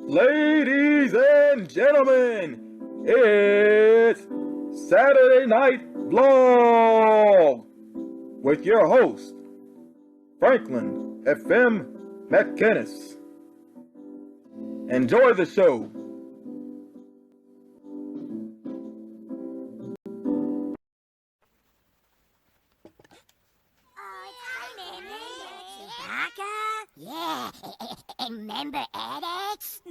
Ladies and gentlemen, it's Saturday Night Vlog with your host, Franklyn McInnis. Enjoy the show. Yeah, remember Alex?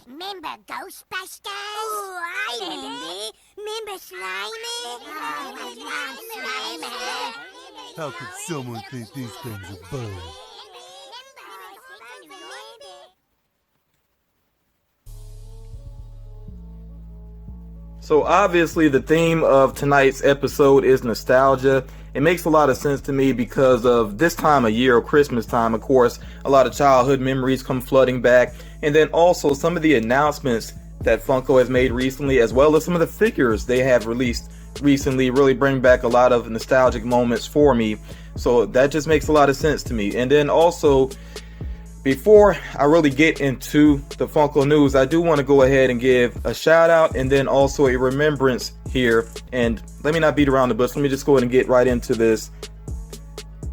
Remember Ghostbusters? Oh, I remember. Remember Slimy? Slimy. How could someone think these things are bugs? So obviously the theme of tonight's episode is nostalgia. It makes a lot of sense to me because of this time of year, Christmas time, of course, a lot of childhood memories come flooding back. And then also some of the announcements that Funko has made recently, as well as some of the figures they have released recently, really bring back a lot of nostalgic moments for me. So that just makes a lot of sense to me. And then also, before I really get into the Funko news, I do want to go ahead and give a shout out and then also a remembrance here. And let me not beat around the bush. Let me just go ahead and get right into this.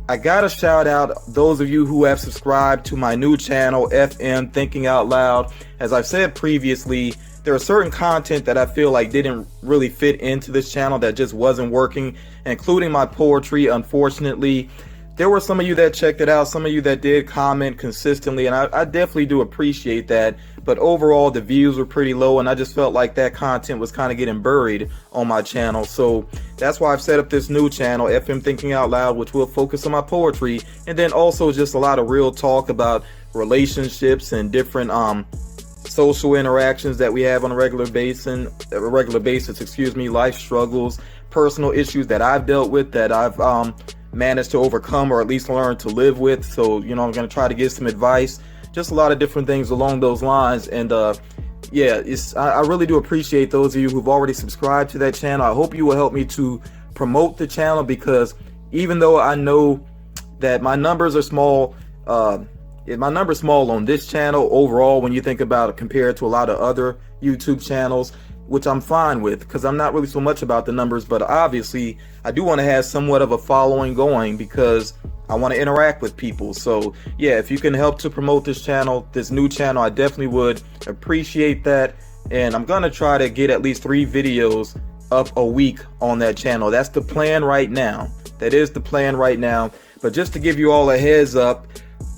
I gotta shout out those of you who have subscribed to my new channel, FM Thinking Out Loud. As I've said previously, there are certain content that I feel like didn't really fit into this channel, that just wasn't working, including my poetry. Unfortunately, there were some of you that checked it out, some of you that did comment consistently, and I definitely do appreciate that. But overall, the views were pretty low, and I just felt like that content was kind of getting buried on my channel. So that's why I've set up this new channel, FM Thinking Out Loud, which will focus on my poetry, and then also just a lot of real talk about relationships and different social interactions that we have on a regular basis, life struggles, personal issues that I've dealt with, that I've managed to overcome or at least learn to live with. So, I'm going to try to give some advice, just a lot of different things along those lines. And yeah, I really do appreciate those of you who've already subscribed to that channel. I hope you will help me to promote the channel, because even though I know that my numbers are small, my number's small on this channel overall when you think about it compared to a lot of other YouTube channels, which I'm fine with because I'm not really so much about the numbers, but obviously I do want to have somewhat of a following going because I want to interact with people. So yeah, if you can help to promote this channel, this new channel, I definitely would appreciate that. And I'm gonna try to get at least 3 videos up a week on that channel. That's the plan right now. That is the plan right now. But just to give you all a heads up,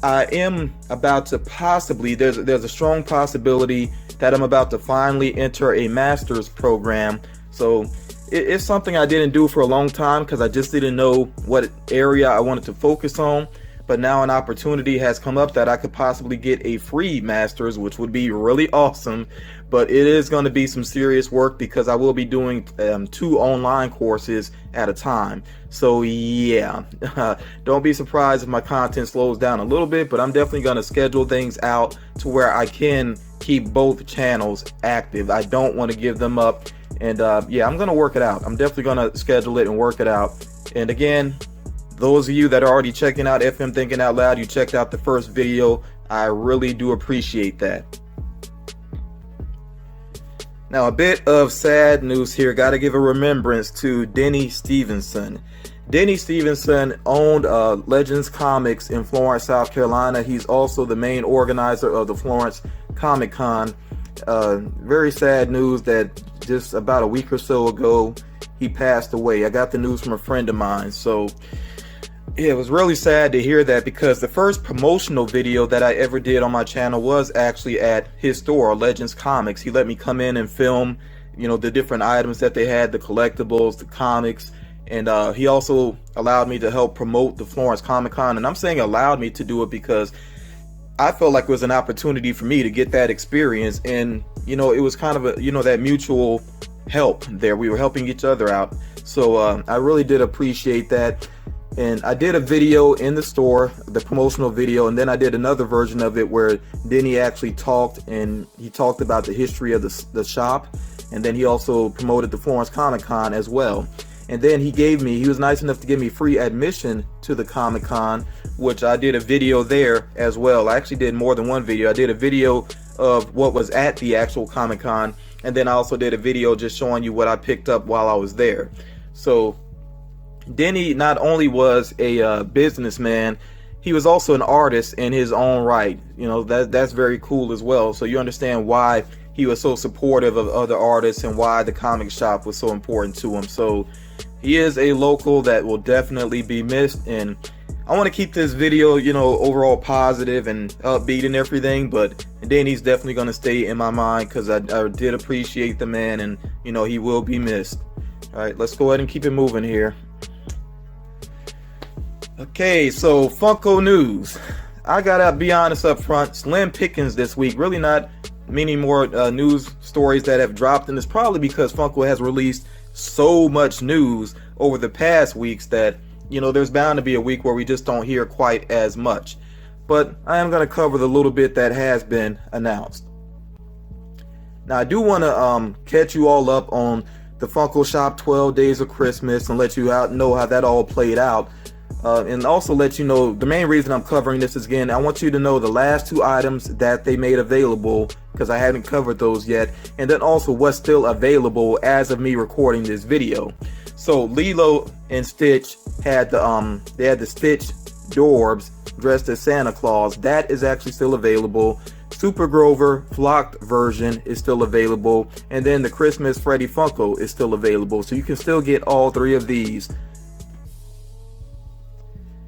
I am about to possibly, there's a strong possibility that I'm about to finally enter a master's program. So it's something I didn't do for a long time because I just didn't know what area I wanted to focus on. But now an opportunity has come up that I could possibly get a free master's, which would be really awesome. But it is going to be some serious work because I will be doing 2 online courses at a time. So yeah, don't be surprised if my content slows down a little bit, but I'm definitely going to schedule things out to where I can keep both channels active. I don't want to give them up. And yeah, I'm going to work it out. I'm definitely going to schedule it and work it out. And again, those of you that are already checking out FM Thinking Out Loud, you checked out the first video. I really do appreciate that. Now, a bit of sad news here. Got to give a remembrance to Denny Stevenson. Denny Stevenson owned Legends Comics in Florence, South Carolina. He's also the main organizer of the Florence Comic Con. Very sad news that just about a week or so ago, he passed away. I got the news from a friend of mine. So yeah, it was really sad to hear that because the first promotional video that I ever did on my channel was actually at his store, Legends Comics. He let me come in and film, the different items that they had, the collectibles, the comics. And he also allowed me to help promote the Florence Comic Con. And I'm saying allowed me to do it because I felt like it was an opportunity for me to get that experience. And, it was kind of a, that mutual help there. We were helping each other out. So I really did appreciate that. And I did a video in the store, the promotional video, and then I did another version of it where Denny actually talked, and he talked about the history of the shop, and then he also promoted the Florence Comic Con as well. And then he was nice enough to give me free admission to the Comic-Con, which I did a video there as well. I actually did more than one video. I did a video of what was at the actual Comic-Con, and then I also did a video just showing you what I picked up while I was there. So Denny not only was a businessman, he was also an artist in his own right. You know, that's very cool as well. So you understand why he was so supportive of other artists and why the comic shop was so important to him. So he is a local that will definitely be missed, and I want to keep this video, you know, overall positive and upbeat and everything, but Denny's definitely going to stay in my mind because I did appreciate the man, and, you know, he will be missed. All right, let's go ahead and keep it moving here. Okay, so Funko news. I gotta be honest up front, slim pickings this week. Really not many more news stories that have dropped, and it's probably because Funko has released so much news over the past weeks that, you know, there's bound to be a week where we just don't hear quite as much. But I am going to cover the little bit that has been announced. Now, I do want to catch you all up on the Funko Shop 12 Days of Christmas and let you know how that all played out. And also let you know, the main reason I'm covering this is, again, I want you to know the last 2 items that they made available, because I haven't covered those yet, and then also what's still available as of me recording this video. So Lilo and Stitch had the Stitch Dorbs dressed as Santa Claus. That is actually still available. Super Grover flocked version is still available, and then the Christmas Freddy Funko is still available. So you can still get all 3 of these.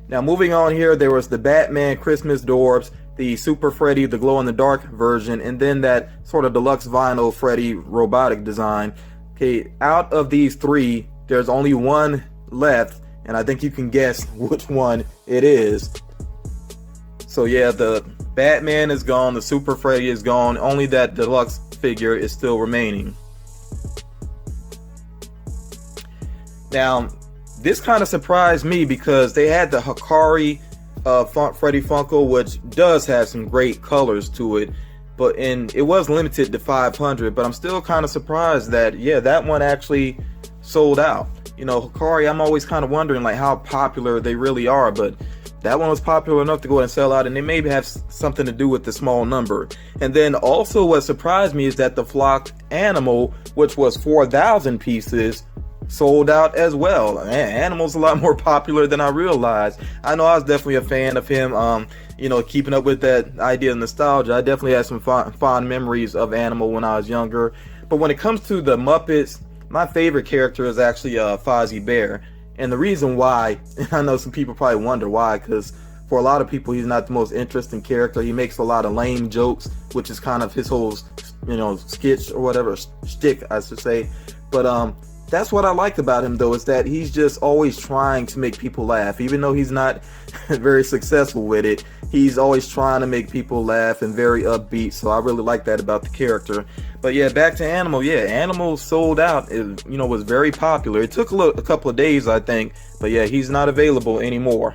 Now moving on here, there was the Batman Christmas Dorbs, the Super Freddy, the glow-in-the-dark version, and then that sort of deluxe vinyl Freddy robotic design. Okay, out of these 3, there's only one left, and I think you can guess which one it is. So yeah, the Batman is gone, the Super Freddy is gone, only that deluxe figure is still remaining. Now, this kind of surprised me because they had the Hikari Freddy Funko, which does have some great colors to it, and it was limited to 500, but I'm still kind of surprised that, yeah, that one actually sold out. You know, Hikari, I'm always kind of wondering like how popular they really are, but that one was popular enough to go and sell out, and it maybe have something to do with the small number. And then also what surprised me is that the flocked animal, which was 4,000 pieces, sold out as well. Man, Animal's a lot more popular than I realized. I know I was definitely a fan of him, you know, keeping up with that idea of nostalgia. I definitely had some fond memories of Animal when I was younger. But when it comes to the Muppets, my favorite character is actually Fozzie Bear. And the reason why, I know some people probably wonder why, because for a lot of people he's not the most interesting character. He makes a lot of lame jokes, which is kind of his whole, you know, sketch or whatever, shtick I should say. But that's what I like about him, though, is that he's just always trying to make people laugh. Even though he's not very successful with it, he's always trying to make people laugh and very upbeat. So I really like that about the character. But yeah, back to Animal. Yeah, Animal sold out. It, you know, was very popular. It took a couple of days, I think. But yeah, he's not available anymore.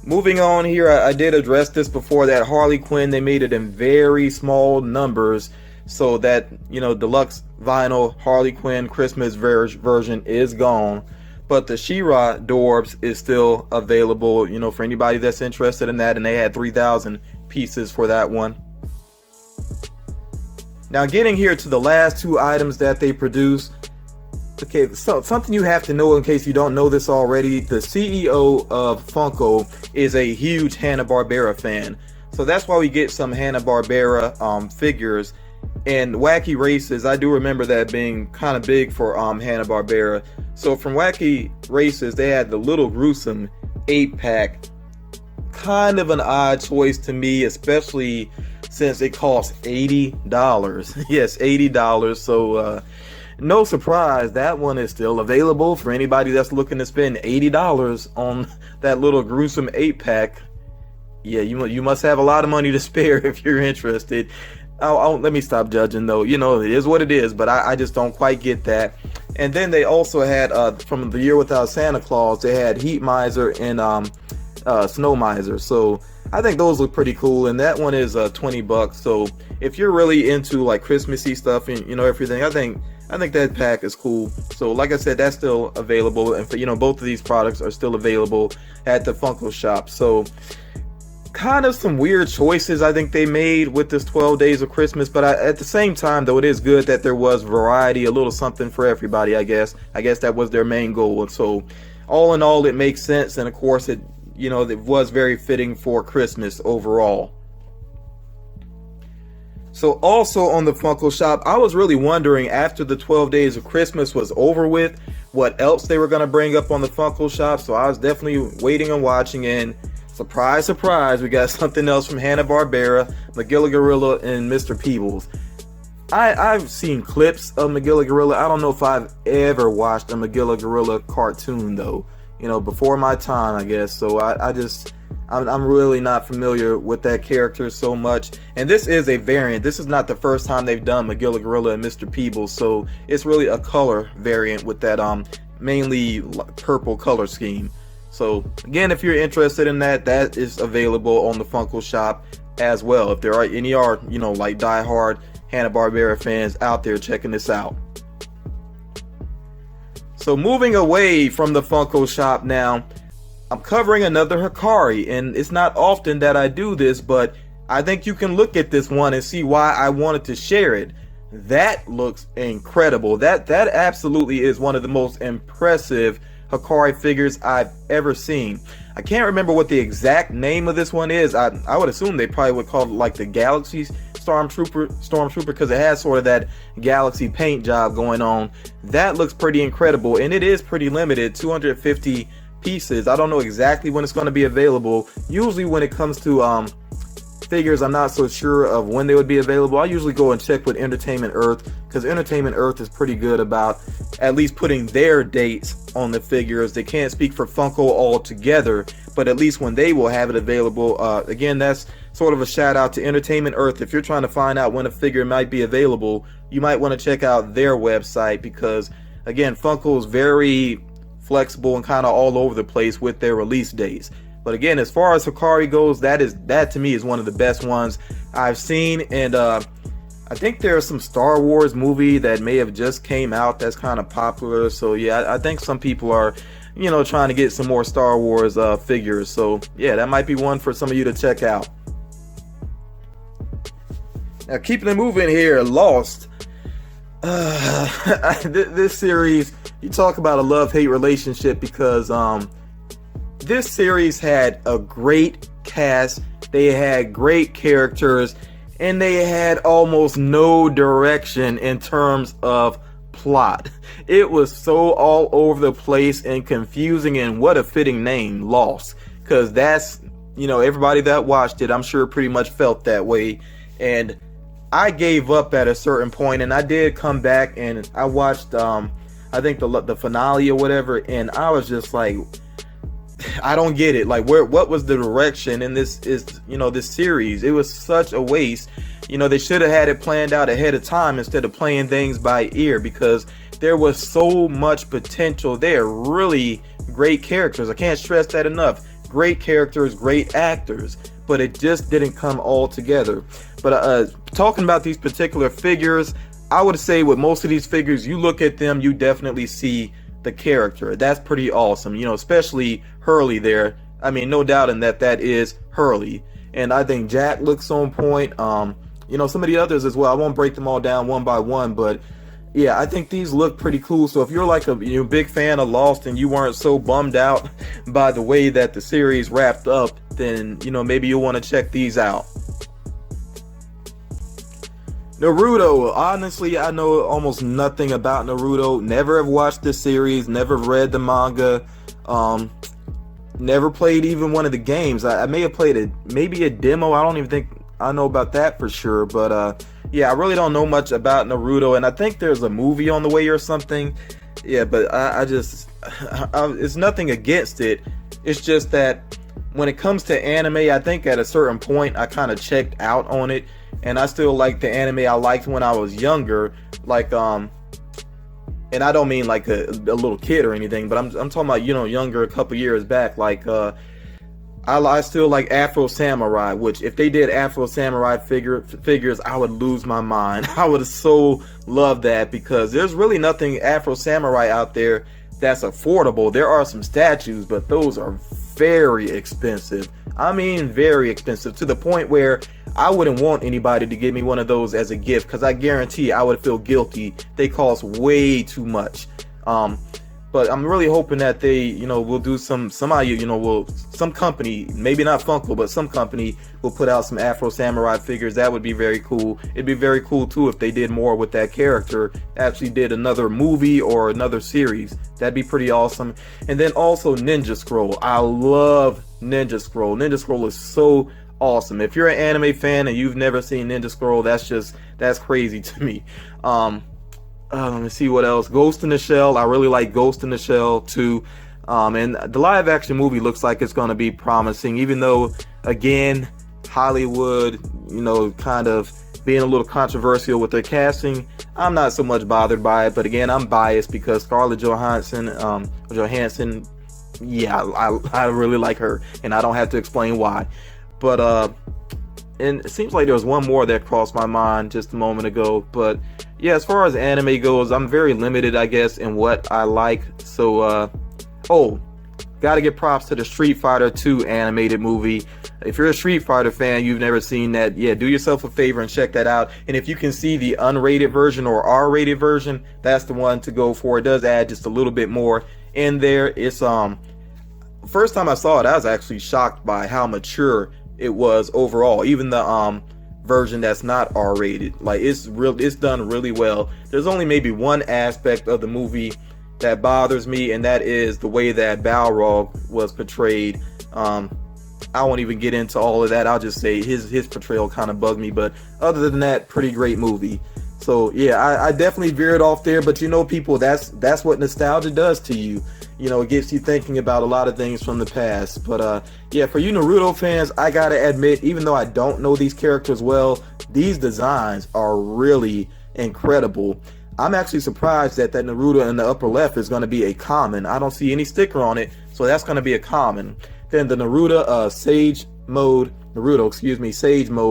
Moving on here, I did address this before, that Harley Quinn, they made it in very small numbers. So that, you know, deluxe vinyl Harley Quinn Christmas version is gone, but the She-Ra Dorbs is still available, you know, for anybody that's interested in that, and they had 3,000 pieces for that one. Now getting here to the last 2 items that they produced. Okay, so something you have to know in case you don't know this already, the CEO of Funko is a huge Hanna-Barbera fan. So that's why we get some Hanna-Barbera figures. And Wacky Races, I do remember that being kind of big for Hanna-Barbera. So from Wacky Races, they had the Little Gruesome 8-pack. Kind of an odd choice to me, especially since it costs $80. Yes, $80. So no surprise, that one is still available for anybody that's looking to spend $80 on that Little Gruesome 8-pack. Yeah, you must have a lot of money to spare if you're interested. Let me stop judging, though. You know, it is what it is, but I just don't quite get that. And then they also had, from the Year Without Santa Claus, they had Heat Miser and Snow Miser. So I think those look pretty cool, and that one is $20. So if you're really into like Christmassy stuff and, you know, everything, I think I think that pack is cool. So like I said, that's still available, and for, both of these products are still available at the Funko shop. So kind of some weird choices I think they made with this 12 Days of Christmas, but at the same time though, it is good that there was variety, a little something for everybody. I guess that was their main goal, and so all in all, it makes sense, and of course it was very fitting for Christmas overall. So also on the Funko shop, I was really wondering, after the 12 Days of Christmas was over with, what else they were going to bring up on the Funko shop. So I was definitely waiting and watching, and surprise, surprise, we got something else from Hanna-Barbera, Magilla Gorilla and Mr. Peebles. I've seen clips of Magilla Gorilla. I don't know if I've ever watched a Magilla Gorilla cartoon though, before my time, I guess. So I'm really not familiar with that character so much. And this is a variant. This is not the first time they've done Magilla Gorilla and Mr. Peebles, so it's really a color variant with that mainly purple color scheme. So again, if you're interested in that, that is available on the Funko shop as well. If there are any like diehard Hanna-Barbera fans out there checking this out. So moving away from the Funko shop now, I'm covering another Hikari, and it's not often that I do this, but I think you can look at this one and see why I wanted to share it. That looks incredible. That absolutely is one of the most impressive Hikari figures I've ever seen. I can't remember what the exact name of this one is. I would assume they probably would call it like the Galaxy Stormtrooper, because it has sort of that galaxy paint job going on. That looks pretty incredible, and it is pretty limited, 250 pieces. I don't know exactly when it's going to be available. Usually when it comes to figures, I'm not so sure of when they would be available. I usually go and check with Entertainment Earth, because Entertainment Earth is pretty good about at least putting their dates on the figures. They can't speak for Funko altogether, but at least when they will have it available. Again, that's sort of a shout out to Entertainment Earth. If you're trying to find out when a figure might be available, you might want to check out their website, because again, Funko is very flexible and kind of all over the place with their release dates. But again, as far as Hikari goes, that to me is one of the best ones I've seen. And I think there's some Star Wars movie that may have just came out that's kind of popular. So yeah, I think some people are trying to get some more Star Wars figures. So yeah, that might be one for some of you to check out. Now keeping it moving here, Lost. This series, you talk about a love-hate relationship, because this series had a great cast, they had great characters, and they had almost no direction in terms of plot. It was so all over the place and confusing, and what a fitting name, Lost, because that's, everybody that watched it, I'm sure pretty much felt that way. And I gave up at a certain point, and I did come back and I watched I think the finale or whatever, and I was just like, I don't get it. Like, what was the direction in this series? It was such a waste. They should have had it planned out ahead of time instead of playing things by ear, because there was so much potential there. Really great characters. I can't stress that enough. Great characters, great actors, but it just didn't come all together. But talking about these particular figures, I would say with most of these figures, you look at them, you definitely see the character. That's pretty awesome, especially Hurley there. I mean, no doubt in that is Hurley. And I think Jack looks on point. Some of the others as well. I won't break them all down one by one, but yeah, I think these look pretty cool. So if you're like a big fan of Lost and you weren't so bummed out by the way that the series wrapped up, then maybe you'll want to check these out. Naruto. Honestly, I know almost nothing about Naruto. Never have watched the series, never read the manga, never played even one of the games. I may have played maybe a demo. I don't even think I know about that for sure, but yeah, I really don't know much about Naruto, and I think there's a movie on the way or something. Yeah, but I it's nothing against it. It's just that when it comes to anime, I think at a certain point I kind of checked out on it, and I still like the anime I liked when I was younger, like and I don't mean like a little kid or anything, but I'm talking about younger, a couple years back. Like I I still like Afro Samurai, which if they did Afro Samurai figures, I would lose my mind. I would so love that, because there's really nothing Afro Samurai out there that's affordable. There are some statues, but those are very expensive. I mean, very expensive, to the point where I wouldn't want anybody to give me one of those as a gift, because I guarantee I would feel guilty. They cost way too much. But I'm really hoping that they, will do some company, maybe not Funko, but some company will put out some Afro Samurai figures. That would be very cool. It'd be very cool too if they did more with that character, actually did another movie or another series. That'd be pretty awesome. And then also Ninja Scroll. I love Ninja Scroll. Ninja Scroll is so awesome. If you're an anime fan and you've never seen Ninja Scroll, that's crazy to me. Let me see what else. Ghost in the Shell. I really like Ghost in the Shell too. And the live action movie looks like it's going to be promising, even though, again, Hollywood, kind of being a little controversial with their casting. I'm not so much bothered by it, but again, I'm biased because Scarlett Johansson, yeah, I really like her, and I don't have to explain why. But and it seems like there was one more that crossed my mind just a moment ago. But yeah, as far as anime goes, I'm very limited, I guess, in what I like. So, gotta give props to the Street Fighter 2 animated movie. If you're a Street Fighter fan, you've never seen that, yeah, do yourself a favor and check that out. And if you can see the unrated version or R-rated version, that's the one to go for. It does add just a little bit more in there. It's first time I saw it, I was actually shocked by how mature it was overall. Even the version that's not R-rated, like it's done really well. There's only maybe one aspect of the movie that bothers me, and that is the way that Balrog was portrayed. I won't even get into all of that. I'll just say his portrayal kind of bugged me, but other than that, pretty great movie. So yeah, I definitely veered off there, but people, that's what nostalgia does to you. It gets you thinking about a lot of things from the past. But yeah, for you Naruto fans, I gotta admit, even though I don't know these characters well, these designs are really incredible. I'm actually surprised that Naruto in the upper left is going to be a common. I don't see any sticker on it, so that's going to be a common. Then the Naruto Sage mode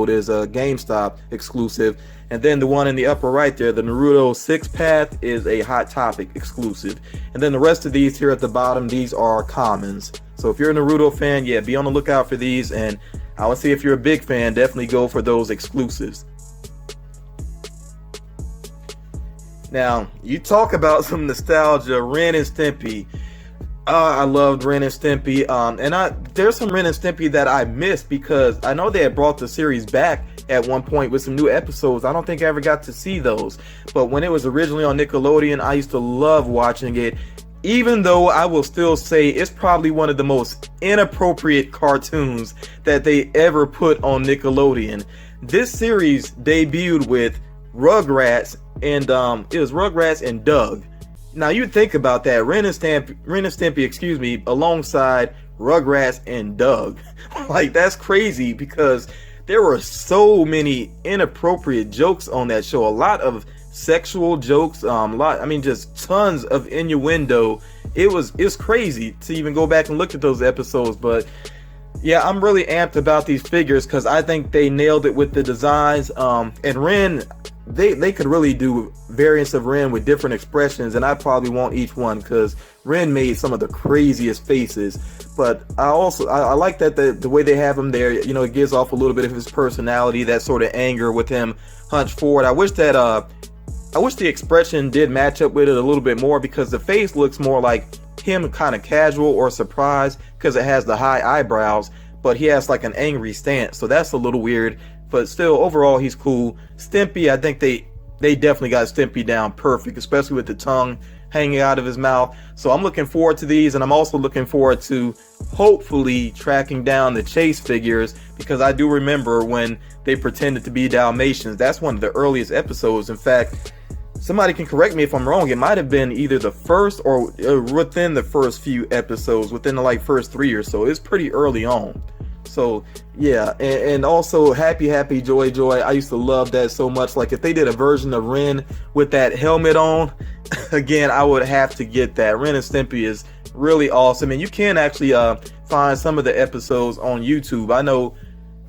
is a GameStop exclusive. And then the one in the upper right there, the Naruto 6 Path, is a Hot Topic exclusive. And then the rest of these here at the bottom, these are commons. So if you're a Naruto fan, yeah, be on the lookout for these. And I would say if you're a big fan, definitely go for those exclusives. Now, you talk about some nostalgia, Ren and Stimpy. I loved Ren and Stimpy. And there's some Ren and Stimpy that I missed because I know they had brought the series back at one point with some new episodes. I don't think I ever got to see those. But when it was originally on Nickelodeon, I used to love watching it. Even though I will still say it's probably one of the most inappropriate cartoons that they ever put on Nickelodeon. This series debuted with Rugrats, and it was Rugrats and Doug. Now you think about that, Ren and Stimpy, alongside Rugrats and Doug. Like, that's crazy because there were so many inappropriate jokes on that show. A lot of sexual jokes, just tons of innuendo. It's crazy to even go back and look at those episodes. But yeah, I'm really amped about these figures because I think they nailed it with the designs. And Ren, they could really do variants of Ren with different expressions, and I probably want each one because Ren made some of the craziest faces. But I like that the way they have him there, it gives off a little bit of his personality, that sort of anger with him hunched forward. I wish the expression did match up with it a little bit more, because the face looks more like him kind of casual or surprised because it has the high eyebrows, but he has like an angry stance, so that's a little weird. But still, overall, he's cool. Stimpy, I think they definitely got Stimpy down perfect, especially with the tongue hanging out of his mouth. So I'm looking forward to these, and I'm also looking forward to hopefully tracking down the Chase figures, because I do remember when they pretended to be Dalmatians. That's one of the earliest episodes. In fact, somebody can correct me if I'm wrong, it might have been either the first or within the first few episodes, within the first 3 or so. It's pretty early on. So yeah, and also Happy Joy. I used to love that so much. Like, if they did a version of Ren with that helmet on, again, I would have to get that. Ren and Stimpy is really awesome, and you can actually find some of the episodes on YouTube. I know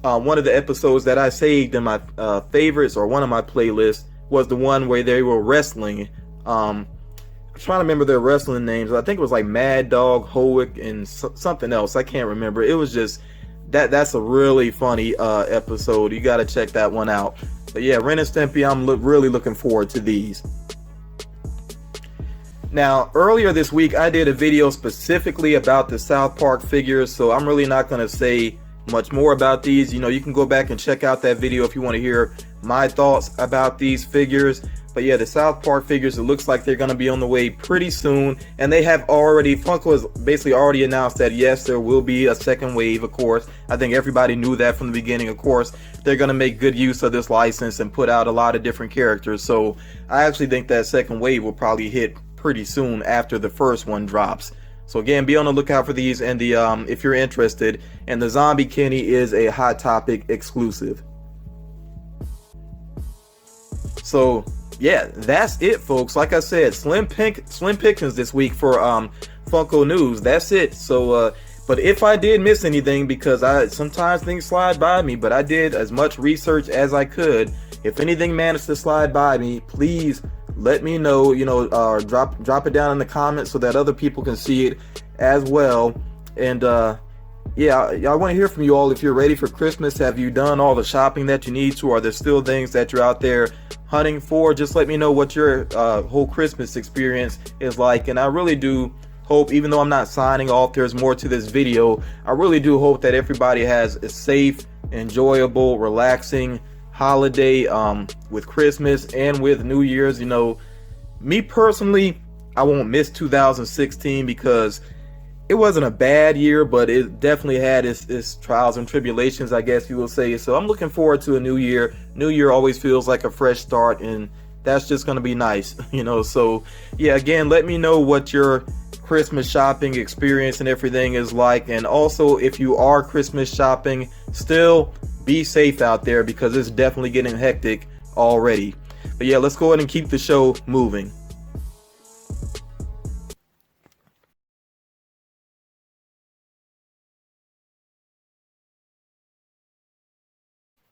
one of the episodes that I saved in my favorites, or one of my playlists, was the one where they were wrestling. I'm trying to remember their wrestling names. I think it was like Mad Dog, Howick, and something else. I can't remember. It was just that's a really funny episode. You got to check that one out. But yeah, Ren and Stimpy, I'm really looking forward to these. Now, earlier this week, I did a video specifically about the South Park figures, so I'm really not going to say much more about these. You know, you can go back and check out that video if you want to hear my thoughts about these figures. But yeah, the South Park figures, it looks like they're going to be on the way pretty soon. And they have already, Funko has basically already announced that yes, there will be a second wave, of course. I think everybody knew that from the beginning. Of course, they're going to make good use of this license and put out a lot of different characters. So I actually think that second wave will probably hit pretty soon after the first one drops. So again, be on the lookout for these, and the if you're interested. And the Zombie Kenny is a Hot Topic exclusive. So yeah, that's it, folks. Like I said, slim pickings this week for Funko News. That's it. So but if I did miss anything, because sometimes things slide by me, but I did as much research as I could. If anything managed to slide by me, please let me know, you know, drop it down in the comments so that other people can see it as well. And yeah, I want to hear from you all. If you're ready for Christmas, have you done all the shopping that you need to? Are there still things that you're out there hunting for? Just let me know what your whole Christmas experience is like. And I really do hope, even though I'm not signing off, there's more to this video. I really do hope that everybody has a safe, enjoyable, relaxing holiday with Christmas and with New Year's. You know, me personally, I won't miss 2016 because it wasn't a bad year, but it definitely had its trials and tribulations, I guess you will say. So I'm looking forward to a new year. New year always feels like a fresh start, and that's just going to be nice, you know. So yeah, again, let me know what your Christmas shopping experience and everything is like. And also, if you are Christmas shopping, still be safe out there, because it's definitely getting hectic already. But yeah, let's go ahead and keep the show moving.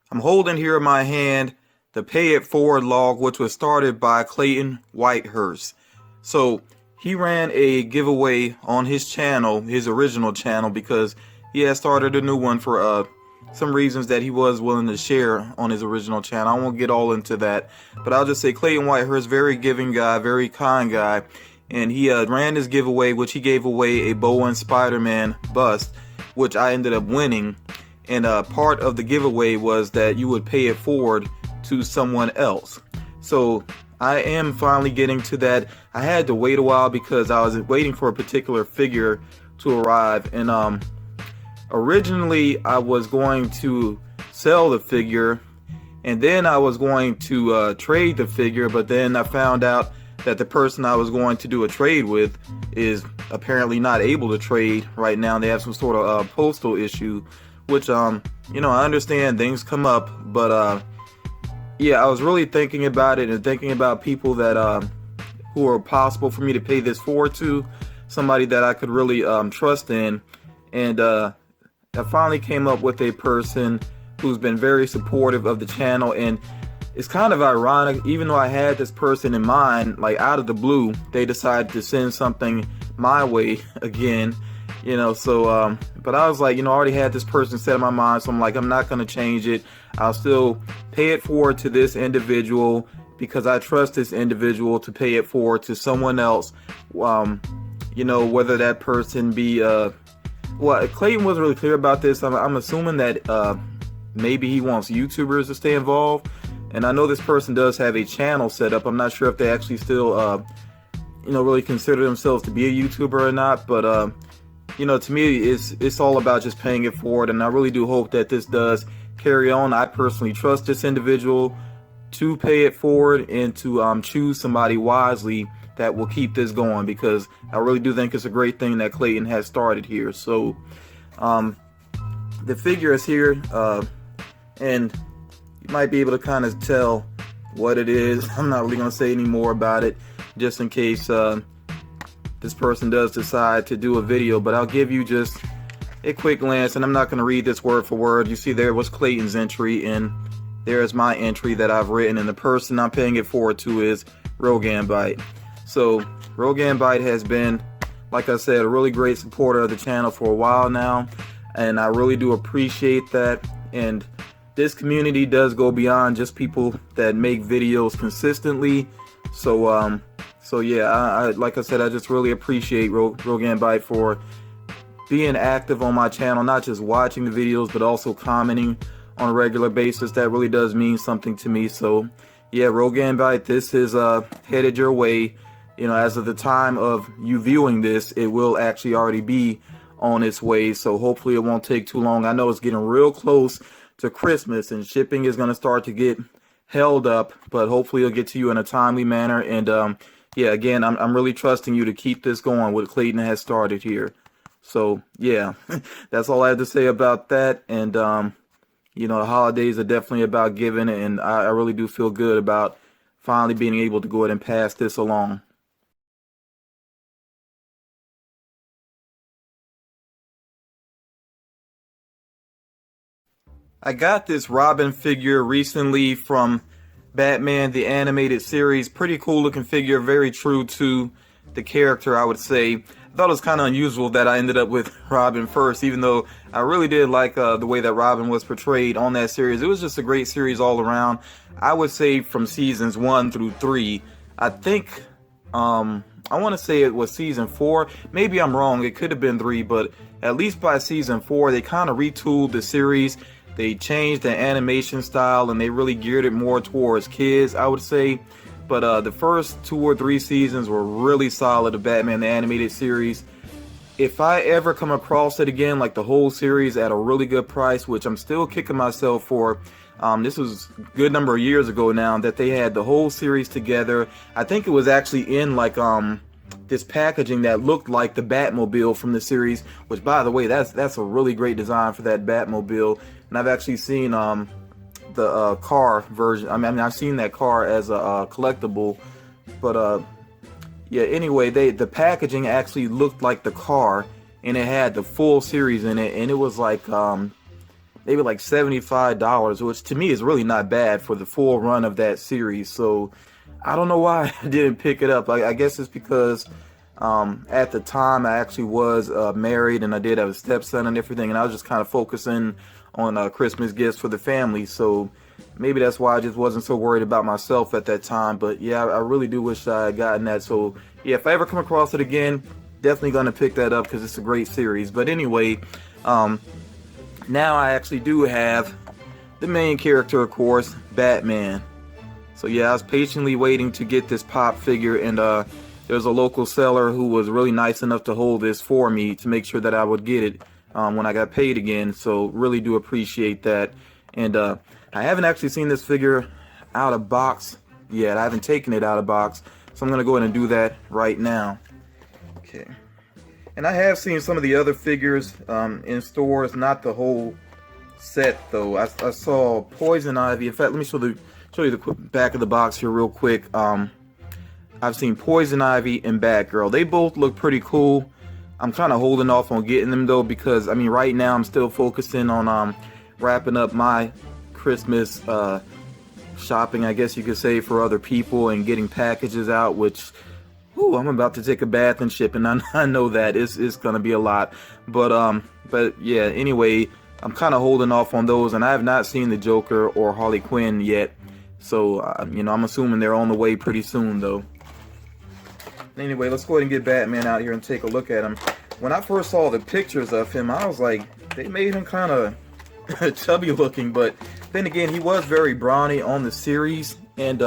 I'm holding here in my hand the Pay It Forward log, which was started by Clayton Whitehurst. So he ran a giveaway on his channel, his original channel, because he had started a new one for some reasons that he was willing to share on his original channel. I won't get all into that, but I'll just say Clayton Whitehurst, very giving guy, very kind guy, and he ran this giveaway, which he gave away a Bowen Spider-Man bust, which I ended up winning. And part of the giveaway was that you would pay it forward to someone else. So I am finally getting to that. I had to wait a while because I was waiting for a particular figure to arrive, and originally I was going to sell the figure, and then I was going to trade the figure, but then I found out that the person I was going to do a trade with is apparently not able to trade right now. They have some sort of postal issue, which you know, I understand things come up, but yeah, I was really thinking about it and thinking about people that who are possible for me to pay this forward to, somebody that I could really trust in. And I finally came up with a person who's been very supportive of the channel. And it's kind of ironic, even though I had this person in mind, like out of the blue, they decided to send something my way again, you know. So but I was like, you know, I already had this person set in my mind, so I'm like, I'm not going to change it. I'll still pay it forward to this individual because I trust this individual to pay it forward to someone else. You know, whether that person be well, Clayton wasn't really clear about this. I'm assuming that maybe he wants YouTubers to stay involved, and I know this person does have a channel set up. I'm not sure if they actually still you know, really consider themselves to be a YouTuber or not, but you know, to me, it's all about just paying it forward, and I really do hope that this does carry on. I personally trust this individual to pay it forward and to choose somebody wisely that will keep this going, because I really do think it's a great thing that Clayton has started here. So the figure is here, and you might be able to kind of tell what it is. I'm not really going to say any more about it, just in case this person does decide to do a video, but I'll give you just a quick glance, and I'm not going to read this word for word. You see there was Clayton's entry, and there's my entry that I've written, and the person I'm paying it forward to is Rogambite. So Rogambite has been, like I said, a really great supporter of the channel for a while now, and I really do appreciate that. And this community does go beyond just people that make videos consistently. So yeah, I like I said, I just really appreciate Rogambite for being active on my channel, not just watching the videos, but also commenting on a regular basis. That really does mean something to me. So yeah, Rogambite, this is headed your way. You know, as of the time of you viewing this, it will actually already be on its way. So hopefully it won't take too long. I know it's getting real close to Christmas and shipping is going to start to get held up, but hopefully it'll get to you in a timely manner. And yeah, again, I'm really trusting you to keep this going, what Clayton has started here. So yeah, that's all I have to say about that. And you know, the holidays are definitely about giving, and I really do feel good about finally being able to go ahead and pass this along. I got this Robin figure recently from Batman the Animated Series. Pretty cool looking figure, very true to the character, I would say. I thought it was kind of unusual that I ended up with Robin first, even though I really did like the way that Robin was portrayed on that series. It was just a great series all around. I would say from seasons 1 through 3. I think, I want to say it was season 4. Maybe I'm wrong, it could have been 3, but at least by season 4, they kind of retooled the series. They changed the animation style and they really geared it more towards kids, I would say. But the first 2 or 3 seasons were really solid of Batman the Animated Series. If I ever come across it again, like the whole series at a really good price, which I'm still kicking myself for, this was a good number of years ago now that they had the whole series together. I think it was actually in like this packaging that looked like the Batmobile from the series, which by the way, that's a really great design for that Batmobile. And I've actually seen the car version. I mean, I've seen that car as a collectible, but yeah. Anyway, the packaging actually looked like the car, and it had the full series in it, and it was like maybe like $75, which to me is really not bad for the full run of that series. So I don't know why I didn't pick it up. I guess it's because at the time I actually was married, and I did have a stepson and everything, and I was just kind of focusing on Christmas gifts for the family. So maybe that's why I just wasn't so worried about myself at that time. But yeah, I really do wish I had gotten that. So yeah, if I ever come across it again, definitely gonna pick that up because it's a great series. But anyway, now I actually do have the main character, of course, Batman. So yeah, I was patiently waiting to get this pop figure, and there's a local seller who was really nice enough to hold this for me to make sure that I would get it when I got paid again. So really do appreciate that. And I haven't actually seen this figure out of box yet. I haven't taken it out of box, so I'm gonna go ahead and do that right now. Okay. And I have seen some of the other figures in stores, not the whole set though. I saw Poison Ivy. In fact, let me show you the back of the box here real quick. I've seen Poison Ivy and Batgirl. They both look pretty cool. I'm kind of holding off on getting them though, because I mean right now I'm still focusing on wrapping up my Christmas shopping, I guess you could say, for other people, and getting packages out, which I'm about to take a bath and ship, and I know that it's gonna be a lot. But yeah, anyway, I'm kind of holding off on those, and I have not seen the Joker or Harley Quinn yet. So you know, I'm assuming they're on the way pretty soon though. Anyway, let's go ahead and get Batman out here and take a look at him. When I first saw the pictures of him, I was like, they made him kind of chubby looking, but then again, he was very brawny on the series, and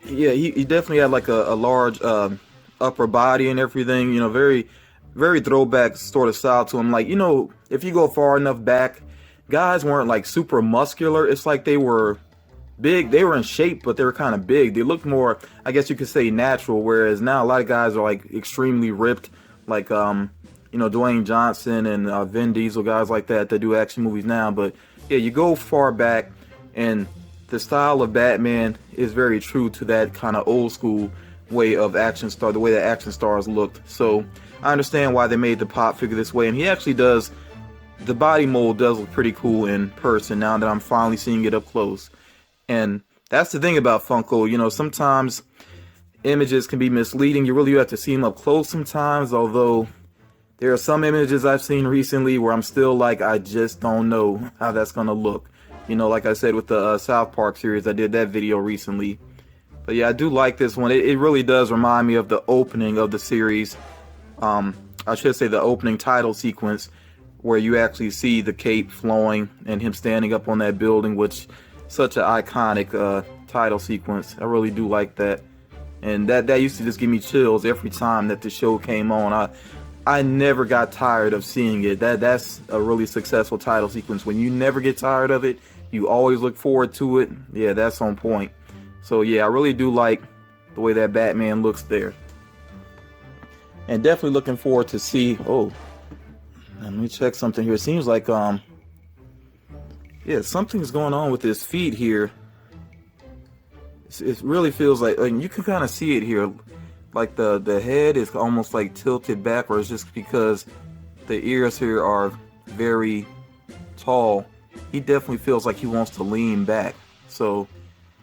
yeah, he definitely had like a large upper body and everything, you know, very, very throwback sort of style to him. Like, you know, if you go far enough back, guys weren't like super muscular. It's like they were big, they were in shape, but they were kind of big. They looked more, I guess you could say, natural, whereas now a lot of guys are like extremely ripped, like you know, Dwayne Johnson and Vin Diesel, guys like that do action movies now. But yeah, you go far back, and the style of Batman is very true to that kind of old school way of action star, the way that action stars looked. So I understand why they made the Pop figure this way, and he actually does, the body mold does look pretty cool in person now that I'm finally seeing it up close. And that's the thing about Funko, you know, sometimes images can be misleading. You really have to see them up close sometimes, although there are some images I've seen recently where I'm still like, I just don't know how that's going to look. You know, like I said with the South Park series, I did that video recently. But yeah, I do like this one. It really does remind me of the opening of the series. I should say the opening title sequence, where you actually see the cape flowing and him standing up on that building, which such an iconic title sequence. I really do like that. And that used to just give me chills every time that the show came on. I never got tired of seeing it. That's a really successful title sequence. When you never get tired of it, you always look forward to it. Yeah, that's on point. So yeah, I really do like the way that Batman looks there. And definitely looking forward to see, oh, let me check something here. It seems like, yeah, something's going on with his feet here. It really feels like, and you can kind of see it here, like the head is almost like tilted backwards just because the ears here are very tall. He definitely feels like he wants to lean back. So,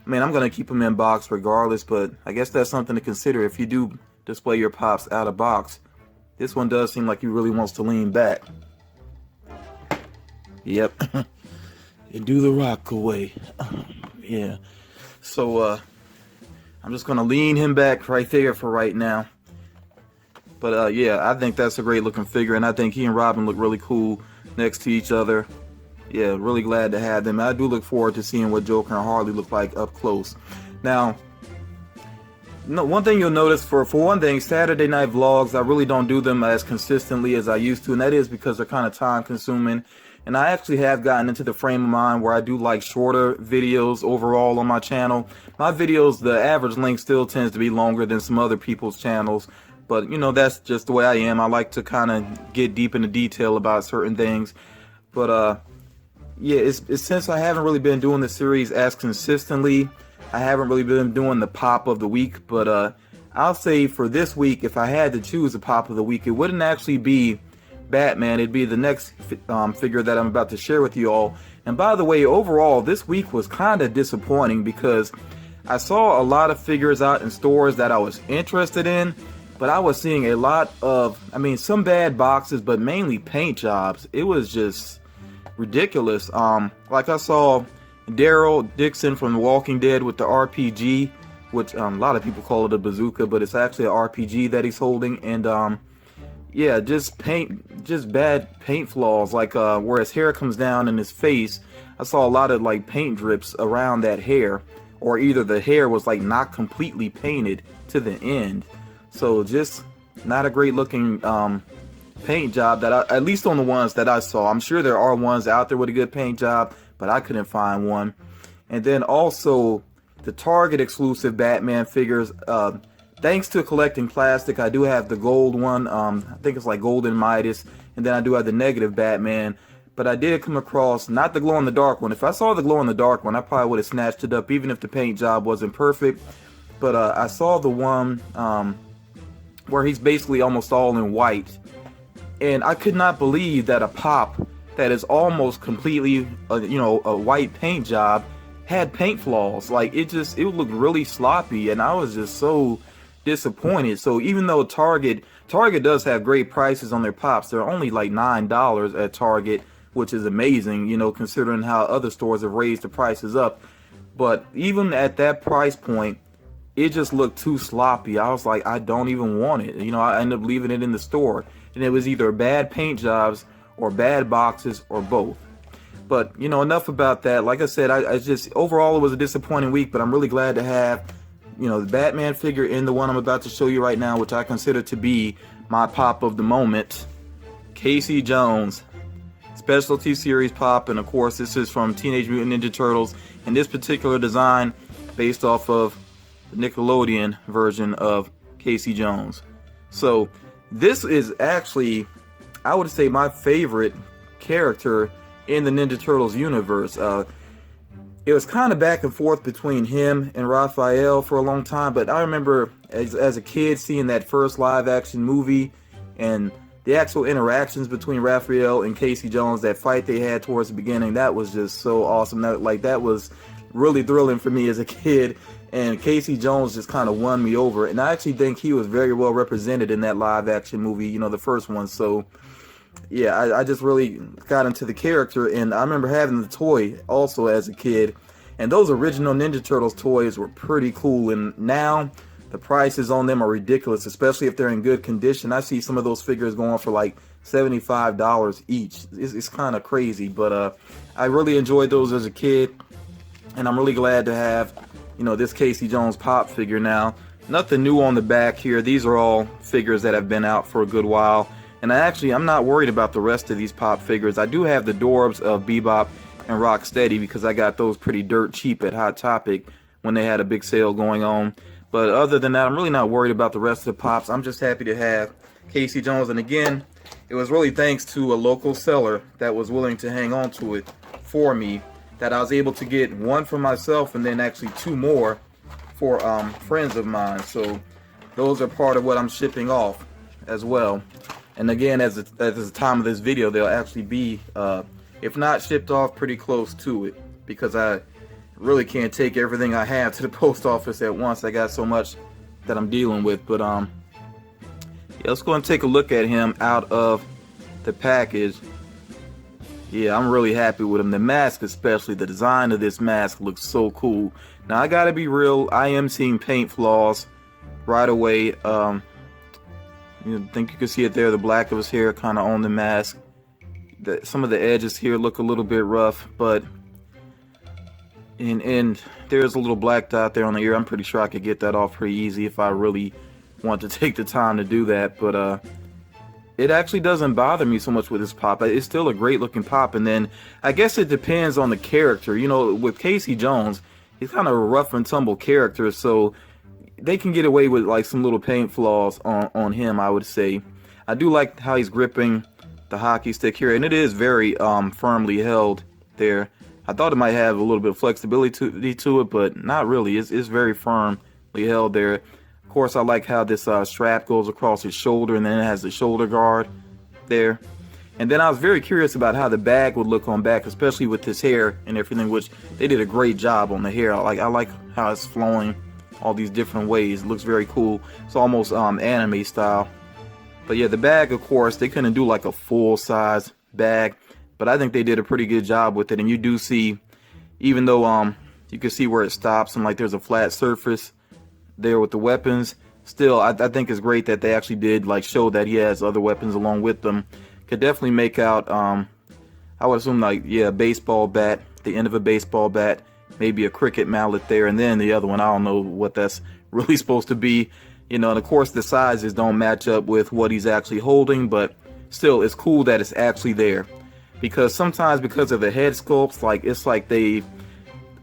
I mean, I'm going to keep him in box regardless, but I guess that's something to consider if you do display your Pops out of box. This one does seem like he really wants to lean back. Yep. And do the rock away. Yeah. So, I'm just going to lean him back right there for right now. But, yeah, I think that's a great looking figure, and I think he and Robin look really cool next to each other. Yeah, really glad to have them. I do look forward to seeing what Joker and Harley look like up close. Now, one thing you'll notice, for one thing, Saturday night vlogs, I really don't do them as consistently as I used to, and that is because they're kind of time consuming. And I actually have gotten into the frame of mind where I do like shorter videos overall on my channel. My videos, the average length still tends to be longer than some other people's channels, but you know, that's just the way I am. I like to kind of get deep into detail about certain things. But yeah, it's since I haven't really been doing the series as consistently, I haven't really been doing the Pop of the Week, but I'll say for this week, if I had to choose a Pop of the Week, it wouldn't actually be Batman. It'd be the next figure that I'm about to share with you all. And by the way, overall, this week was kind of disappointing because I saw a lot of figures out in stores that I was interested in, but I was seeing a lot of, I mean, some bad boxes, but mainly paint jobs. It was just ridiculous. Like I saw Daryl Dixon from The Walking Dead with the RPG, which a lot of people call it a bazooka, but it's actually an RPG that he's holding. And yeah, just bad paint flaws, like where his hair comes down in his face. I saw a lot of like paint drips around that hair, or either the hair was like not completely painted to the end. So just not a great looking paint job, that at least on the ones that I saw. I'm sure there are ones out there with a good paint job, but I couldn't find one. And then also the Target exclusive Batman figures. Thanks to collecting plastic, I do have the gold one. I think it's like Golden Midas, and then I do have the negative Batman. But I did come across not the glow in the dark one. If I saw the glow in the dark one, I probably would have snatched it up, even if the paint job wasn't perfect. But I saw the one where he's basically almost all in white. And I could not believe that a Pop that is almost completely, you know, a white paint job had paint flaws. Like, it looked really sloppy, and I was just so disappointed. So even though Target does have great prices on their Pops, they're only like $9 at Target, which is amazing, you know, considering how other stores have raised the prices up. But even at that price point, it just looked too sloppy. I was like, I don't even want it. You know, I ended up leaving it in the store. And it was either bad paint jobs or bad boxes or both. But, you know, enough about that. Like I said, I just, overall it was a disappointing week, but I'm really glad to have, you know, the Batman figure in the one I'm about to show you right now, which I consider to be my Pop of the moment. Casey Jones, Specialty Series Pop, and of course this is from Teenage Mutant Ninja Turtles, and this particular design based off of the Nickelodeon version of Casey Jones. So this is actually, I would say, my favorite character in the Ninja Turtles universe. It was kind of back and forth between him and Raphael for a long time, but I remember as a kid seeing that first live action movie and the actual interactions between Raphael and Casey Jones, that fight they had towards the beginning, that was just so awesome. That was really thrilling for me as a kid, and Casey Jones just kind of won me over. And I actually think he was very well represented in that live action movie, the first one. So yeah, I just really got into the character, and I remember having the toy also as a kid, and those original Ninja Turtles toys were pretty cool. And now the prices on them are ridiculous, especially if they're in good condition. I see some of those figures going for like $75 each. It's kind of crazy, but I really enjoyed those as a kid, and I'm really glad to have, this Casey Jones pop figure now. Nothing new on the back here. These are all figures that have been out for a good while, and I'm not worried about the rest of these pop figures. I do have the Dorbs of Bebop and Rocksteady because I got those pretty dirt cheap at Hot Topic when they had a big sale going on. But other than that, I'm really not worried about the rest of the pops. I'm just happy to have Casey Jones. And again, it was really thanks to a local seller that was willing to hang on to it for me that I was able to get one for myself and then actually two more for friends of mine. So those are part of what I'm shipping off as well. And again, at the time of this video, they'll actually be, if not shipped off, pretty close to it, because I really can't take everything I have to the post office at once. I got so much that I'm dealing with. But yeah, let's go and take a look at him out of the package. Yeah, I'm really happy with him. The mask, especially the design of this mask, looks so cool. Now I gotta be real, I am seeing paint flaws right away. I think you can see it there, the black of his hair kind of on the mask. Some of the edges here look a little bit rough, but and there's a little black dot there on the ear. I'm pretty sure I could get that off pretty easy if I really want to take the time to do that. But it actually doesn't bother me so much with this pop. It's still a great looking pop. And then I guess it depends on the character. With Casey Jones, he's kind of a rough and tumble character, so they can get away with like some little paint flaws on him, I would say. I do like how he's gripping the hockey stick here, and it is very firmly held there. I thought it might have a little bit of flexibility to it, but not really. It's very firmly held there. Of course, I like how this strap goes across his shoulder, and then it has the shoulder guard there. And then I was very curious about how the bag would look on back, especially with his hair and everything, which they did a great job on the hair. I like how it's flowing all these different ways. It looks very cool. It's almost anime style. But yeah, the bag, of course, they couldn't do like a full-size bag, but I think they did a pretty good job with it. And you do see, even though you can see where it stops and like there's a flat surface there with the weapons, still I think it's great that they actually did like show that he has other weapons along with them. Could definitely make out I would assume like, yeah, a baseball bat, the end of a baseball bat, maybe a cricket mallet there, and then the other one, I don't know what that's really supposed to be. And of course the sizes don't match up with what he's actually holding, but still it's cool that it's actually there. Because sometimes, because of the head sculpts, it's like they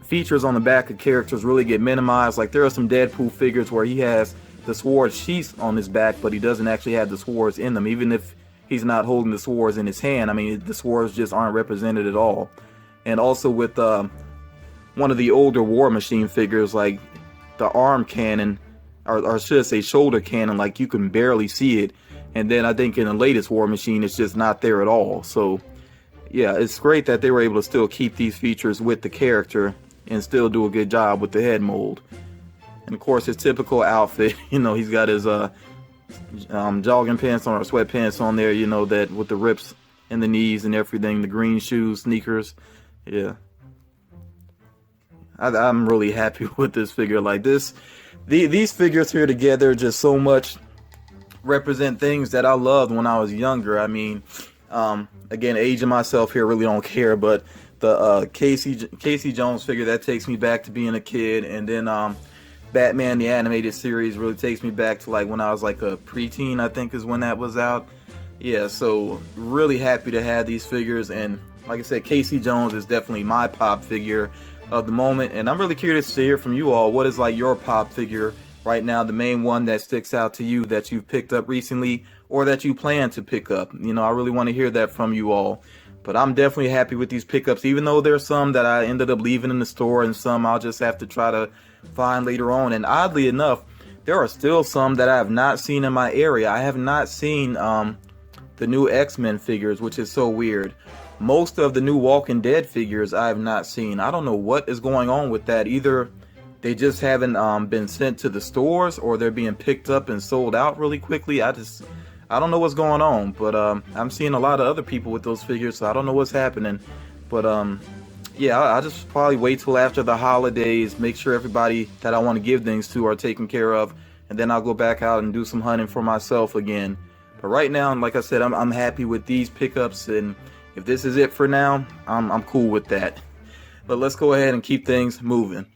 features on the back of characters really get minimized. Like there are some Deadpool figures where he has the sword sheaths on his back, but he doesn't actually have the swords in them, even if he's not holding the swords in his hand. I mean, the swords just aren't represented at all. And also with one of the older War Machine figures, like the arm cannon, or should I say shoulder cannon, like you can barely see it. And then I think in the latest War Machine, it's just not there at all. So yeah, it's great that they were able to still keep these features with the character and still do a good job with the head mold. And of course his typical outfit, he's got his jogging pants on, or sweatpants on there, that with the rips in the knees and everything, the green shoes, sneakers. Yeah, I'm really happy with this figure. Like these figures here together just so much represent things that I loved when I was younger. I mean, again, aging myself here, really don't care, but the Casey Jones figure, that takes me back to being a kid. And then Batman the Animated Series really takes me back to like when I was like a preteen, I think is when that was out. Yeah, so really happy to have these figures. And like I said, Casey Jones is definitely my pop figure of the moment, and I'm really curious to hear from you all. What is like your pop figure right now, the main one that sticks out to you that you've picked up recently or that you plan to pick up? I really want to hear that from you all. But I'm definitely happy with these pickups, even though there's some that I ended up leaving in the store and some I'll just have to try to find later on. And oddly enough, there are still some that I have not seen in my area. I have not seen the new X-Men figures, which is so weird. Most of the new Walking Dead figures I have not seen. I don't know what is going on with that. Either they just haven't been sent to the stores, or they're being picked up and sold out really quickly. I don't know what's going on, but I'm seeing a lot of other people with those figures, so I don't know what's happening. But yeah, I'll just probably wait till after the holidays, make sure everybody that I want to give things to are taken care of, and then I'll go back out and do some hunting for myself again. But right now, like I said, I'm happy with these pickups, and if this is it for now, I'm cool with that. But let's go ahead and keep things moving.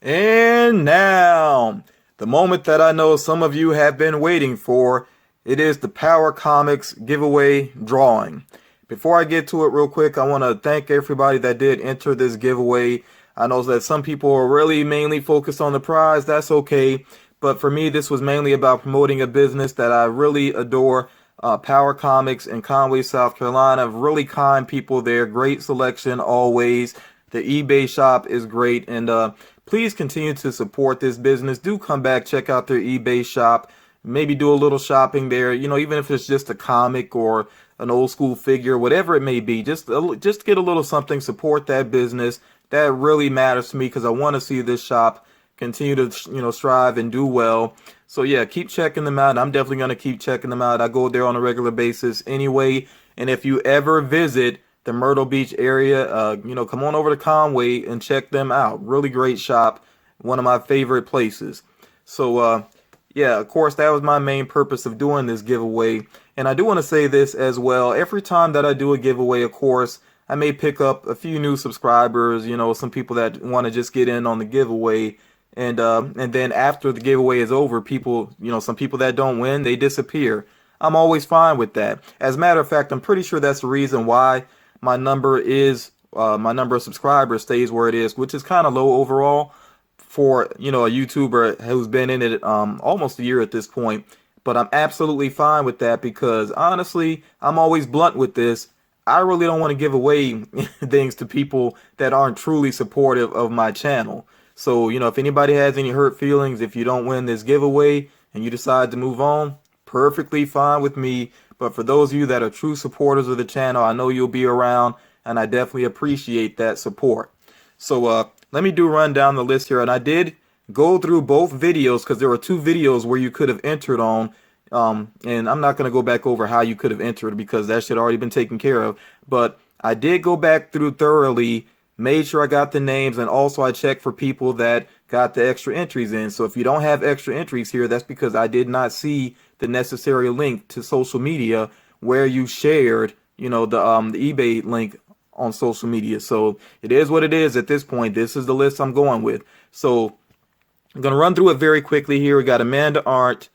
And now, the moment that I know some of you have been waiting for, it is the Power Comics giveaway drawing. Before I get to it real quick, I want to thank everybody that did enter this giveaway. I know that some people are really mainly focused on the prize. That's okay. But for me, this was mainly about promoting a business that I really adore. Power Comics in Conway, South Carolina. Really kind people there. Great selection always. The eBay shop is great. And please continue to support this business. Do come back, check out their eBay shop. Maybe do a little shopping there. You know, even if it's just a comic or an old school figure, whatever it may be, just get a little something, support that business. That really matters to me because I want to see this shop continue to, you know, strive and do well. So yeah, keep checking them out. I'm definitely going to keep checking them out. I go there on a regular basis anyway. And if you ever visit the Myrtle Beach area, you know, come on over to Conway and check them out. Really great shop. One of my favorite places. So yeah, of course, that was my main purpose of doing this giveaway. And I do want to say this as well. Every time that I do a giveaway, of course, I may pick up a few new subscribers, you know, some people that want to just get in on the giveaway. And then after the giveaway is over, people, you know, some people that don't win, they disappear. I'm always fine with that. As a matter of fact, I'm pretty sure that's the reason why my number of subscribers stays where it is, which is kind of low overall for, you know, a YouTuber who's been in it almost a year at this point. But I'm absolutely fine with that because honestly, I'm always blunt with this. I really don't want to give away things to people that aren't truly supportive of my channel. So, you know, if anybody has any hurt feelings, if you don't win this giveaway and you decide to move on, perfectly fine with me. But for those of you that are true supporters of the channel, I know you'll be around and I definitely appreciate that support. So let me run down the list here. And I did go through both videos because there were two videos where you could have entered on. And I'm not going to go back over how you could have entered because that should already been taken care of. But I did go back through thoroughly, made sure I got the names, and also I checked for people that got the extra entries in. So if you don't have extra entries here, that's because I did not see the necessary link to social media where you shared, you know, the eBay link on social media. So it is what it is at this point. This is the list I'm going with. So I'm going to run through it very quickly here. We got Amanda Arndt,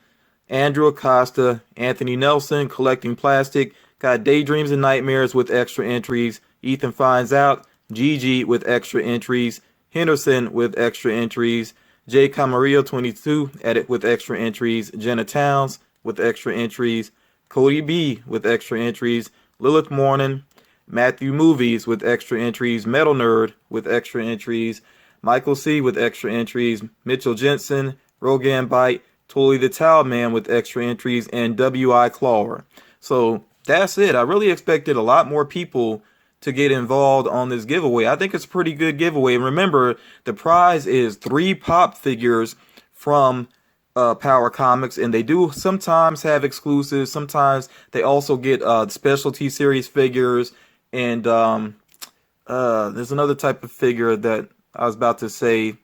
Andrew Acosta, Anthony Nelson, Collecting Plastic, got Daydreams and Nightmares with extra entries, Ethan Finds Out, Gigi with extra entries, Henderson with extra entries, J. Camarillo 22 edit with extra entries, Jenna Towns with extra entries, Cody B with extra entries, Lilith Morning, Matthew Movies with extra entries, Metal Nerd with extra entries, Michael C with extra entries, Mitchell Jensen, Rogan Bite, Tully the Towel Man with extra entries, and W.I. Clawer. So that's it. I really expected a lot more people to get involved on this giveaway. I think it's a pretty good giveaway. Remember, the prize is 3 pop figures from Power Comics, and they do sometimes have exclusives. Sometimes they also get specialty series figures, and there's another type of figure that I was about to say.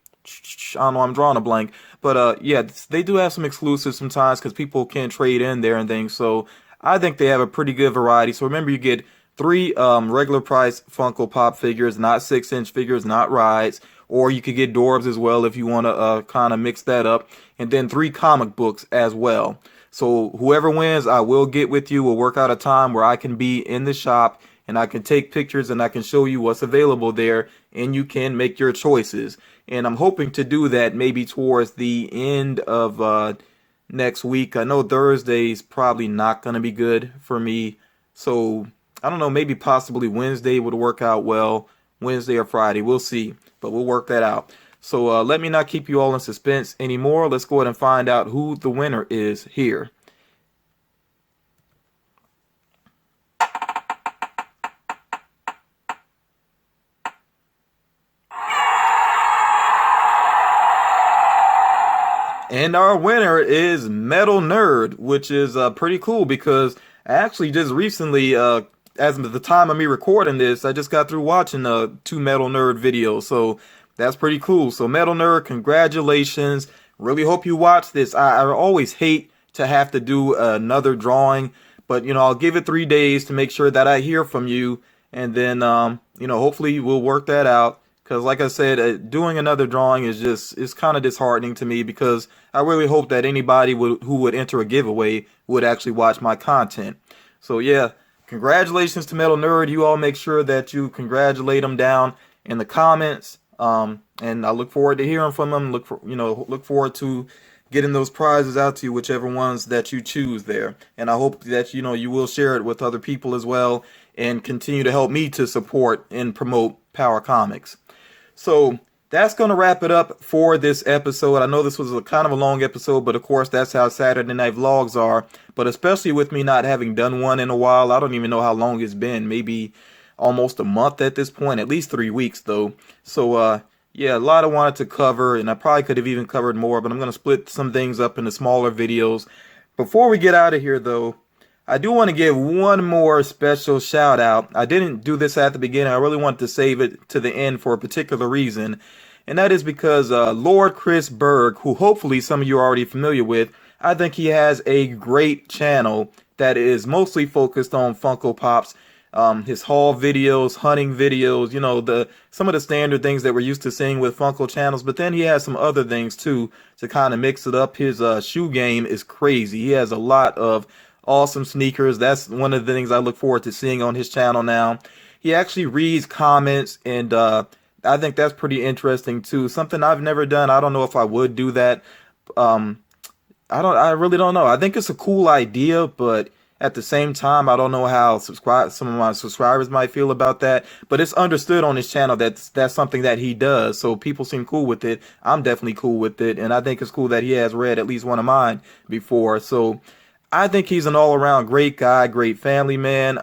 I don't know, I'm drawing a blank. But yeah, they do have some exclusives sometimes because people can trade in there and things. So I think they have a pretty good variety. So remember, you get 3 regular price Funko Pop figures, not 6-inch figures, not rides. Or you could get Dorbs as well if you want to kind of mix that up. And then 3 comic books as well. So whoever wins, I will get with you. We'll work out a time where I can be in the shop and I can take pictures and I can show you what's available there. And you can make your choices. And I'm hoping to do that maybe towards the end of next week. I know Thursday's probably not going to be good for me. So I don't know, maybe possibly Wednesday would work out well. Wednesday or Friday, we'll see, but we'll work that out. So let me not keep you all in suspense anymore. Let's go ahead and find out who the winner is here. And our winner is Metal Nerd, which is pretty cool because actually just recently, as of the time of me recording this, I just got through watching 2 Metal Nerd videos. So that's pretty cool. So Metal Nerd, congratulations. Really hope you watch this. I always hate to have to do another drawing, but you know, I'll give it 3 days to make sure that I hear from you. And then, you know, hopefully we'll work that out. Because like I said, doing another drawing is kind of disheartening to me because I really hope that anybody who would enter a giveaway would actually watch my content. So yeah, congratulations to Metal Nerd. You all make sure that you congratulate him down in the comments. And I look forward to hearing from him. Look forward to getting those prizes out to you, whichever ones that you choose there. And I hope that, you know, you will share it with other people as well and continue to help me to support and promote Power Comics. So that's going to wrap it up for this episode. I know this was a kind of a long episode, but of course that's how Saturday Night Vlogs are. But especially with me not having done one in a while, I don't even know how long it's been. Maybe almost a month at this point, at least 3 weeks though. So yeah, a lot I wanted to cover, and I probably could have even covered more, but I'm going to split some things up into smaller videos. Before we get out of here though, I do want to give one more special shout out. I didn't do this at the beginning. I really wanted to save it to the end for a particular reason. And that is because Lord Chris Berg, who hopefully some of you are already familiar with, I think he has a great channel that is mostly focused on Funko Pops. His haul videos, hunting videos, you know, some of the standard things that we're used to seeing with Funko channels. But then he has some other things too to kind of mix it up. His shoe game is crazy. He has a lot of awesome sneakers. That's one of the things I look forward to seeing on his channel now. He actually reads comments, and I think that's pretty interesting too. Something I've never done. I don't know if I would do that. I really don't know. I think it's a cool idea, but at the same time, I don't know how some of my subscribers might feel about that. But it's understood on his channel that that's something that he does. So people seem cool with it. I'm definitely cool with it, and I think it's cool that he has read at least one of mine before. So I think he's an all-around great guy, great family man.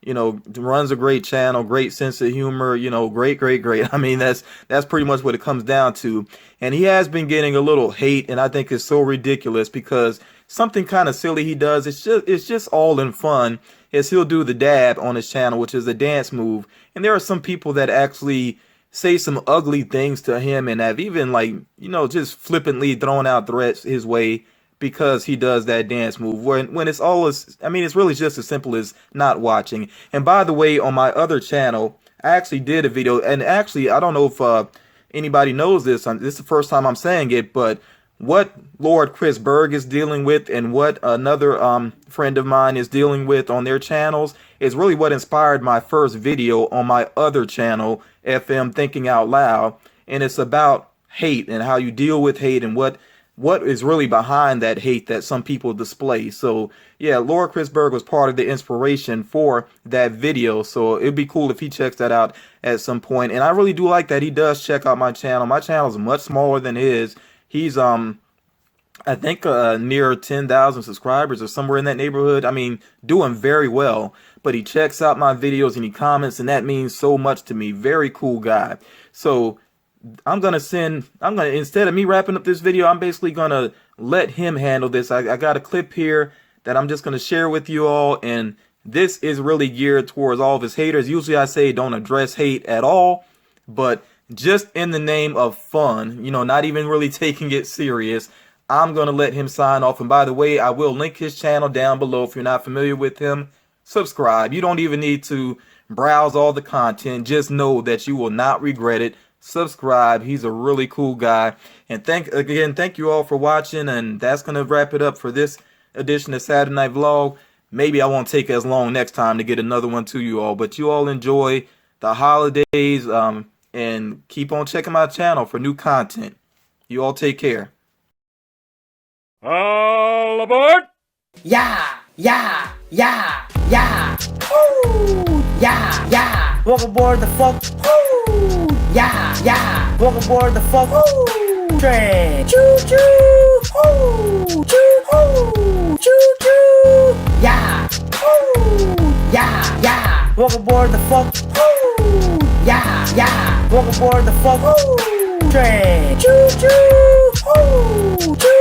You know, runs a great channel, great sense of humor, you know, great. I mean, that's pretty much what it comes down to. And he has been getting a little hate, and I think it's so ridiculous because something kind of silly he does, it's just all in fun, is he'll do the dab on his channel, which is a dance move. And there are some people that actually say some ugly things to him and have even, like, you know, just flippantly thrown out threats his way because he does that dance move, when it's it's really just as simple as not watching. And by the way, on my other channel, I actually did a video, and actually, I don't know if anybody knows this. This is the first time I'm saying it, but what Lord Chris Berg is dealing with and what another friend of mine is dealing with on their channels is really what inspired my first video on my other channel, FM Thinking Out Loud. And it's about hate and how you deal with hate and what is really behind that hate that some people display. So yeah, Lord Chris Berg was part of the inspiration for that video. So it'd be cool if he checks that out at some point. And I really do like that he does check out my channel. My channel is much smaller than his. He's I think near 10,000 subscribers or somewhere in that neighborhood. I mean, doing very well. But he checks out my videos and he comments, and that means so much to me. Very cool guy. So instead of me wrapping up this video, I'm basically gonna let him handle this. I got a clip here that I'm just gonna share with you all, and this is really geared towards all of his haters. Usually I say don't address hate at all, but just in the name of fun, you know, not even really taking it serious, I'm gonna let him sign off. And by the way, I will link his channel down below. If you're not familiar with him, subscribe. You don't even need to browse all the content. Just know that you will not regret it. Subscribe. He's a really cool guy. And thank you all for watching, and that's gonna wrap it up for this edition of Saturday Night Vlog. Maybe I won't take as long next time to get another one to you all, but you all enjoy the holidays, and keep on checking my channel for new content. You all take care. All aboard! Yeah! Woo! Yeah, yeah. Welcome aboard the fuck. Woo! Yeah, yeah. Welcome aboard the fuck. Woo! Train. Choo choo. Woo! Choo choo. Choo choo. Yeah. Woo! Yeah, yeah. Welcome aboard the fuck. Woo! Yeah, yeah. Welcome aboard the fuck. Woo! Train. Choo choo. Woo! Choo